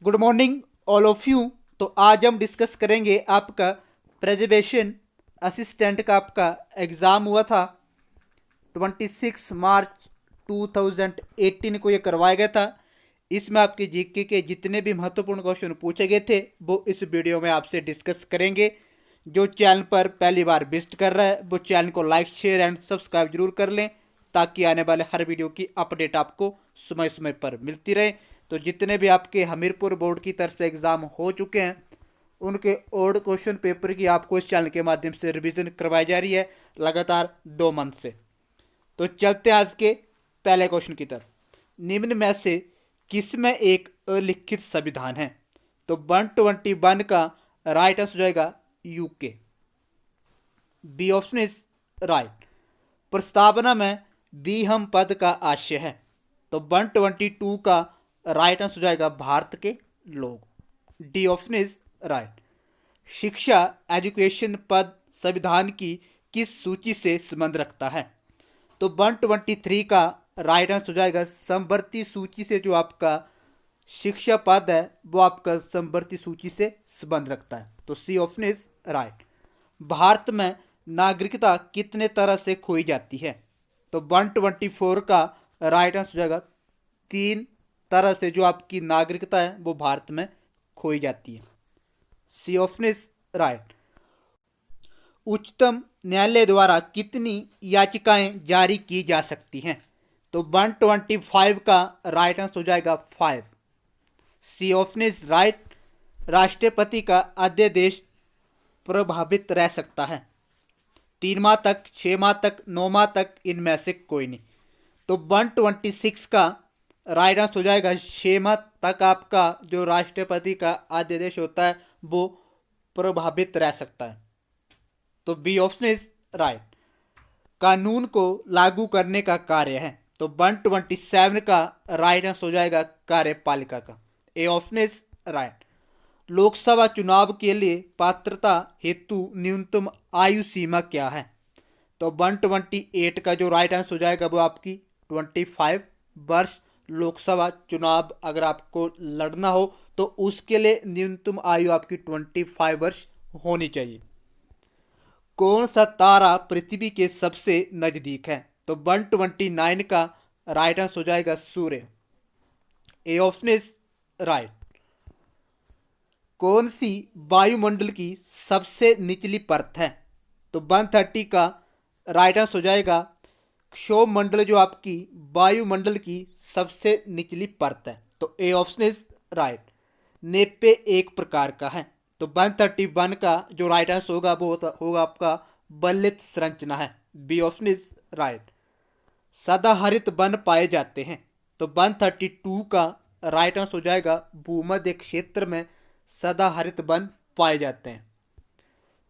Good morning all of you. तो आज हम डिस्कस करेंगे आपका प्रिजर्वेशन असिस्टेंट का आपका एग्ज़ाम हुआ था 26 मार्च 2018 को ये करवाया गया था। इसमें आपके जीके के जितने भी महत्वपूर्ण क्वेश्चन पूछे गए थे वो इस वीडियो में आपसे डिस्कस करेंगे। जो चैनल पर पहली बार विजिट कर रहा है वो चैनल को लाइक शेयर एंड सब्सक्राइब जरूर कर लें ताकि आने वाले हर वीडियो की अपडेट आपको समय समय पर मिलती रहे। तो जितने भी आपके हमीरपुर बोर्ड की तरफ से एग्ज़ाम हो चुके हैं उनके ओल्ड क्वेश्चन पेपर की आपको इस चैनल के माध्यम से रिवीजन करवाई जा रही है लगातार 2 मंथ से। तो चलते हैं आज के पहले क्वेश्चन की तरफ। निम्न में से किसमें एक अलिखित संविधान है? तो 121 का राइट आंसर हो जाएगा UK. B option is right. प्रस्तावना में बी हम पद का आशय है। तो 122 का राइट आंसर हो जाएगा भारत के लोग। D option is right. शिक्षा एजुकेशन पद संविधान की किस सूची से संबंध रखता है? तो 123 का राइट आंसर हो जाएगा समवर्ती सूची से। जो आपका शिक्षा पद है वो आपका समवर्ती सूची से संबंध रखता है। तो C option is right. Bharat में नागरिकता कितने तरह से खोई जाती है? तो 124 का राइट आंसर हो जाएगा 3 तरह से जो आपकी नागरिकता है वो भारत में खोई जाती है। C option is right. उच्चतम न्यायालय द्वारा कितनी याचिकाएं जारी की जा सकती हैं? तो 125 का राइट आंसर हो जाएगा 5। C option is right. राष्ट्रपति का अध्यादेश प्रभावित रह सकता है 3 माह तक, 6 माह तक, 9 माह तक, इनमें से कोई नहीं। तो 126 का राइट आंसर हो जाएगा 6 माह तक आपका जो राष्ट्रपति का अध्यादेश होता है वो प्रभावित रह सकता है। तो बी ऑप्शन इज राइट। कानून को लागू करने का कार्य है। तो 127 का राइट आंसर हो जाएगा कार्यपालिका का। ए ऑप्शन इज राइट। लोकसभा चुनाव के लिए पात्रता हेतु न्यूनतम आयु सीमा क्या है? तो 128 का जो राइट आंसर हो जाएगा वो आपकी 25 वर्ष। लोकसभा चुनाव अगर आपको लड़ना हो तो उसके लिए न्यूनतम आयु आपकी 25 वर्ष होनी चाहिए। कौन सा तारा पृथ्वी के सबसे नजदीक है? तो 129 का राइट आंसर हो जाएगा सूर्य। A option is right. कौन सी वायुमंडल की सबसे निचली परत है? तो 130 का राइट आंसर हो जाएगा क्षोभ मंडल जो आपकी वायुमंडल की सबसे निचली परत है। तो ए ऑप्शन इज राइट। नेपे एक प्रकार का है। तो 131 का जो राइट आंसर होगा वो होगा आपका बल्लित संरचना है। B option is right. सदाहरित वन पाए जाते हैं। तो 132 का राइट आंसर हो जाएगा भूमध्य क्षेत्र में सदाहरित वन पाए जाते हैं।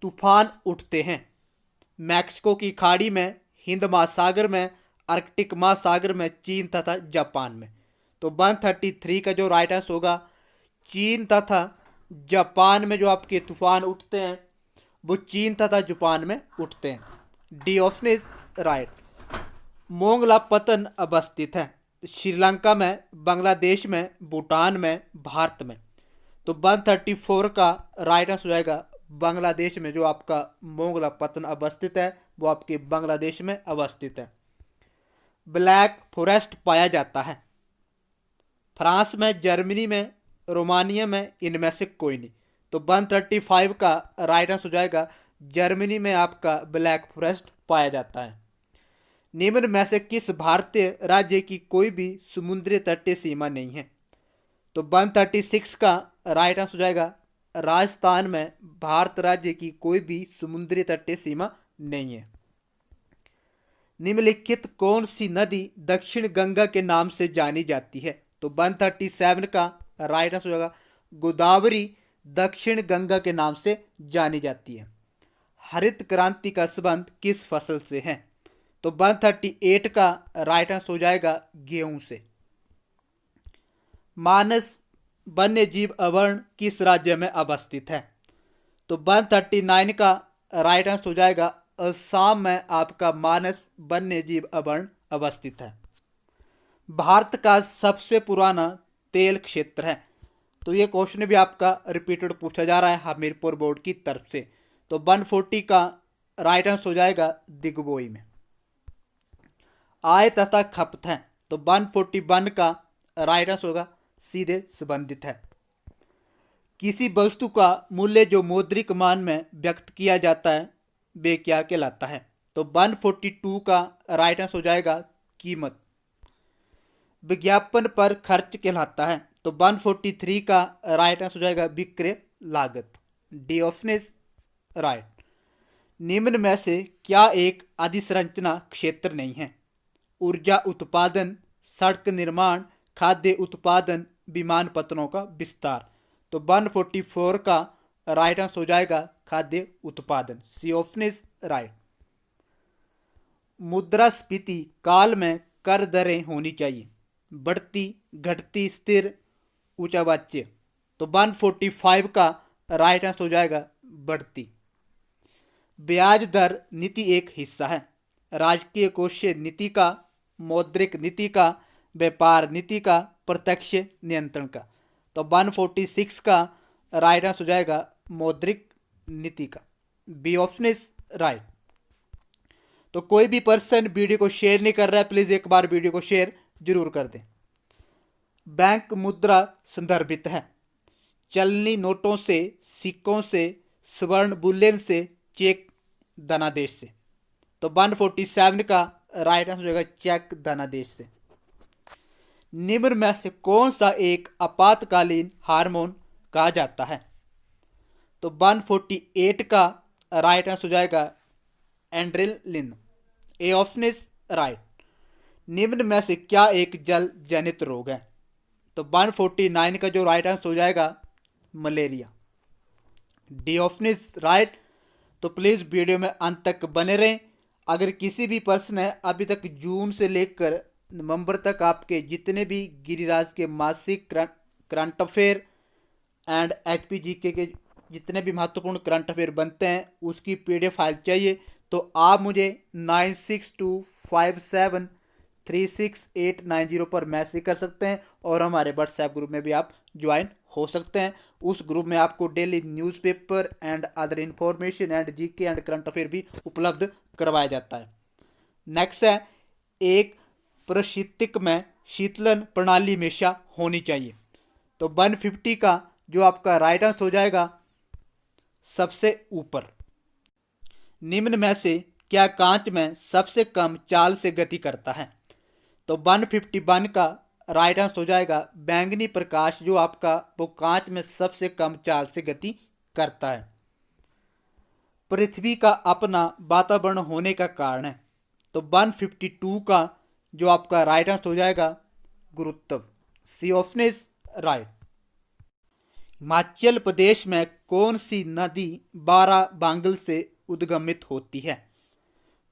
तूफान उठते हैं मैक्सिको की खाड़ी में, हिंद महासागर में, आर्कटिक महासागर में, चीन तथा जापान में। तो 133 का जो राइट आंसर होगा चीन तथा जापान में जो आपके तूफान उठते हैं वो चीन तथा जापान में उठते हैं। D option is right. Mongla पतन अवस्थित है श्रीलंका में, बांग्लादेश में, भूटान में, भारत में। तो 134 का राइट आंसर हो जाएगा बांग्लादेश में जो आपका मोंगला पतन अवस्थित है वो आपके बांग्लादेश में अवस्थित है। ब्लैक फॉरेस्ट पाया जाता है फ्रांस में, जर्मनी में, रोमानिया में, इनमें से कोई नहीं। तो 135 का राइट आंसर हो जाएगा जर्मनी में आपका ब्लैक फॉरेस्ट पाया जाता है। निम्न में से किस भारतीय राज्य की कोई भी समुद्री तटीय सीमा नहीं है? तो 136 का राइट आंसर हो जाएगा राजस्थान में भारत राज्य की कोई भी समुद्री तटीय सीमा नहीं है। निम्नलिखित कौन सी नदी दक्षिण गंगा के नाम से जानी जाती है? तो 137 का राइट आंसर हो जाएगा गोदावरी दक्षिण गंगा के नाम से जानी जाती है। हरित क्रांति का संबंध किस फसल से है? तो 138 का राइट आंसर हो जाएगा गेहूं से। मानस वन्य जीव अभयारण्य किस राज्य में अवस्थित है? तो 139 का राइट आंसर हो जाएगा असम में आपका मानस वन्य जीव अभयारण्य अवस्थित है। भारत का सबसे पुराना तेल क्षेत्र है तो ये क्वेश्चन भी आपका रिपीटेड पूछा जा रहा है हमीरपुर बोर्ड की तरफ से। तो 140 का राइट आंसर हो जाएगा दिग्बोई में। आय तथा खपत है, तो 141 का राइट आंसर होगा सीधे संबंधित है। किसी वस्तु का मूल्य जो मौद्रिक मान में व्यक्त किया जाता है वे क्या कहलाता है? तो 142 का राइट आंसर हो जाएगा कीमत। विज्ञापन पर खर्च कहलाता है, तो 143 का राइट आंसर हो जाएगा विक्रय लागत। D option is right. निम्न में से क्या एक अधिसंरचना क्षेत्र नहीं है? ऊर्जा उत्पादन, सड़क निर्माण, खाद्य उत्पादन, विमानपत्तनों का विस्तार। तो 144 का राइट आंसर हो जाएगा खाद्य उत्पादन। C option is right. मुद्रास्फीति काल में कर दरें होनी चाहिए बढ़ती, घटती, स्थिर, ऊंचा वाच्य। तो 145 का राइट आंसर हो जाएगा बढ़ती। ब्याज दर नीति एक हिस्सा है राजकीय कोषीय नीति का, मौद्रिक नीति का, व्यापार नीति का, प्रत्यक्ष नियंत्रण का। तो 146 का राइट आंसर हो जाएगा मौद्रिक नीति का। B option is right. तो कोई भी पर्सन वीडियो को शेयर नहीं कर रहा है, प्लीज एक बार वीडियो को शेयर जरूर कर दें। बैंक मुद्रा संदर्भित है चलनी नोटों से, सिक्कों से, स्वर्ण बुलियन से, चेक धनादेश से। तो 147 का राइट आंसर हो जाएगा चेक धनादेश से। निम्न में से कौन सा एक आपातकालीन हार्मोन कहा जाता है? तो 148 का राइट आंसर हो जाएगा adrenaline. A option is right. निम्न में से क्या एक जल जनित रोग है? तो 149 का जो राइट आंसर हो जाएगा malaria. D option is right. तो प्लीज वीडियो में अंत तक बने रहें। अगर किसी भी पर्सन है अभी तक जून से लेकर नवंबर तक आपके जितने भी गिरिराज के मासिक करंट अफेयर एंड एचपीजीके के जितने भी महत्वपूर्ण करंट अफेयर बनते हैं उसकी पीडीएफ फाइल चाहिए तो आप मुझे 9625736890 पर मैसेज कर सकते हैं और हमारे व्हाट्सएप ग्रुप में भी आप ज्वाइन हो सकते हैं। उस ग्रुप में आपको daily newspaper and other information and GK and current affair भी उपलब्ध करवाया जाता है। नेक्स्ट है एक प्रशीतक में शीतलन प्रणाली हमेशा होनी चाहिए। तो 150 का जो आपका राइट आंसर हो जाएगा सबसे ऊपर। निम्न में से क्या कांच में सबसे कम चाल से गति करता है? तो 151 का राइट आंसर हो जाएगा बैंगनी प्रकाश जो आपका वो कांच में सबसे कम चाल से गति करता है। पृथ्वी का अपना वातावरण होने का कारण है। तो 152 का जो आपका राइट आंसर हो जाएगा गुरुत्व। C option is right. Himachal Pradesh में कौन सी नदी 12 बांगल से उद्गमित होती है?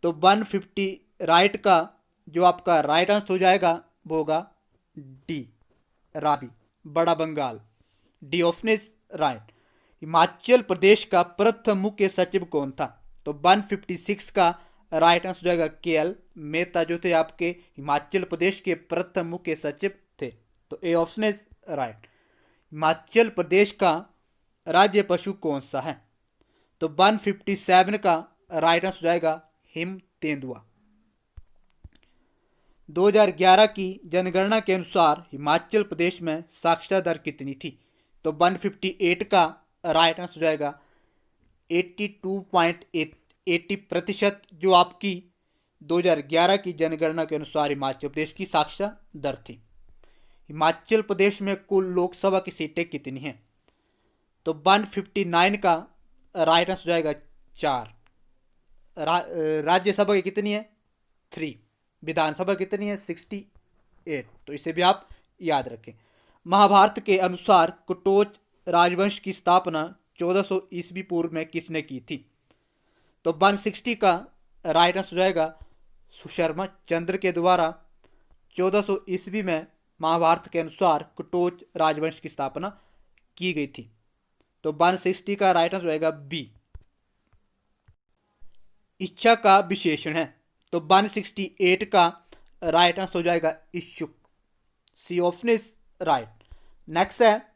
तो 150 राइट का जो आपका राइट आंसर हो जाएगा वो होगा D Ravi, Bara Bangal. D option is right. Himachal Pradesh का प्रथम मुख्य सचिव कौन था? तो 156 का राइट आंसर हो जाएगा केएल मेहता जो थे आपके हिमाचल प्रदेश के प्रथम मुख्य सचिव थे। तो A option is right. Himachal Pradesh का राज्य पशु कौन सा है? तो 157 का राइट आंसर हो जाएगा हिम तेंदुआ। 2011 की जनगणना के अनुसार हिमाचल प्रदेश में साक्षरता दर कितनी थी? तो 158 का राइट आंसर हो जाएगा 82.80% जो आपकी 2011 की जनगणना के अनुसार हिमाचल प्रदेश की साक्षरता दर थी। हिमाचल प्रदेश में कुल लोकसभा की सीटें कितनी हैं? तो 159 का राइट आंसर हो जाएगा 4। राज्यसभा की कितनी है? 3। विधानसभा कितनी है? 68। तो इसे भी आप याद रखें। महाभारत के अनुसार कटोच राजवंश की स्थापना 1400 ईस्वी पूर्व में किसने की थी? तो 160 का राइट आंसर हो जाएगा सुशर्मा चंद्र के द्वारा 1400 ईस्वी में महाभारत के अनुसार कटोच राजवंश की स्थापना की गई थी। तो 160 का राइट आंसर हो जाएगा बी। इच्छा का विशेषण है। तो 168 का राइट आंसर हो जाएगा इच्छुक। C option is right. Next है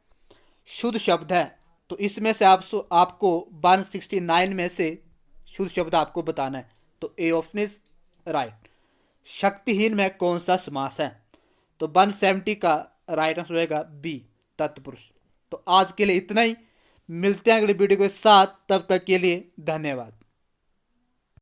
शुद्ध शब्द है। तो इसमें से आपको 169 में से शुद्ध शब्द आपको बताना है। तो ए ऑप्शन इज राइट। शक्तिहीन में कौन सा समास है? तो 170 का राइट आंसर होएगा बी, तत्पुरुष। तो आज के लिए इतना ही, मिलते हैं अगले वीडियो के साथ, तब तक के लिए धन्यवाद।